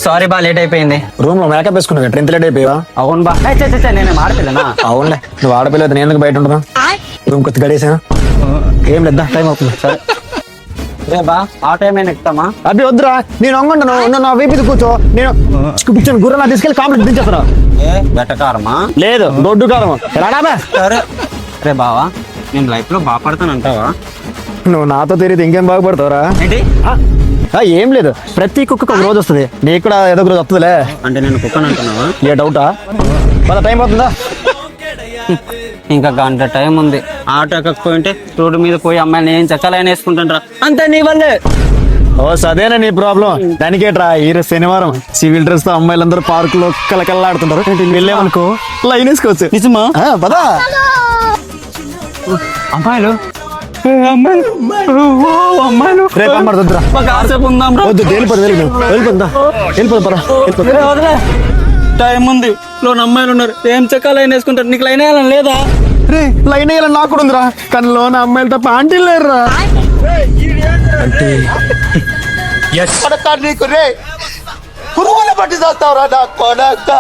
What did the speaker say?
Sorry బా, late అయిపోయింది. Room లో మేకప్ వేసుకున్నావు, ట్రెంత్ లేట్ అయిపోయావా? అవును బా. నేను ఆడపిల్లనా? అవునులే, నువ్వు ఆడపిల్ల నేను ఎందుకు బయట ఉంటున్నా? రూమ్ కొద్ది గడేసా ఏం లేదా, టైం అవుతుంది. సరే రే బా, ఆ టైం అయినా ఎక్కుతామా? అబ్బి వద్దురా, నేను వంగుంటాను, నువ్వు నా వీపీ కూర్చో, నేను కూర్చొని గుర్ర తీసుకెళ్ళి కాంప్లెక్స్ దించేస్తాను. ఏ వెటకారమా? లేదు, దొడ్డు కారం. రాడాబా. సరే రే బావా, నేను లైఫ్ లో బాగుపడతాను అంటావా? నువ్వు నాతో తిరిగితే ఇంకేం బాగుపడతావురా? ఏంటి? ఏం లేదు, ప్రతి కుక్కకు ఒక రోజు వస్తుంది, నీకు కూడా ఏదో ఒక రోజు వస్తుందిలే. అంటే నేను కుక్కని అంటున్నావా? ఏ డౌటా? మళ్ళీ టైం అవుతుందా? ఇంకా గంట టైం ఉంది. ఆటో ఎక్కకపోయింటే రోడ్డు మీద పోయి అమ్మాయిని ఏం చక్కలైన వేసుకుంటాను రా, అంతే నీ వల్లే. ఓ సదేనా నీ ప్రాబ్లం? దానికేట్రా, ఈ శనివారం సివిల్ డ్రెస్ తో అమ్మాయిలందరూ పార్క్ లో కలకల్లాడుతుంటారు, వెళ్ళామనుకో లైన్ వేసుకోవచ్చు. నిజమా? పదా అమ్మాయిలు అమ్మాయిలు రేపు అమ్మడుతుందిరా, కాసేపు ఉందాం రా. వద్దు వెళ్ళిపోతుందా, వదిలే, టైం ఉంది. లోన్ అమ్మాయిలు ఉన్నారు, ఏం చక్క లైన్ వేసుకుంటారు. నీకు లైన్ వేయాలని లేదా? రే లైన్ వేయాలని నాకు కూడా ఉందిరా, కానీ లోన అమ్మాయిలు తప్ప ఆంటీలు లేరురా. నీకు రే పురుగుల పట్టి చేస్తావురా నా కొనక్క.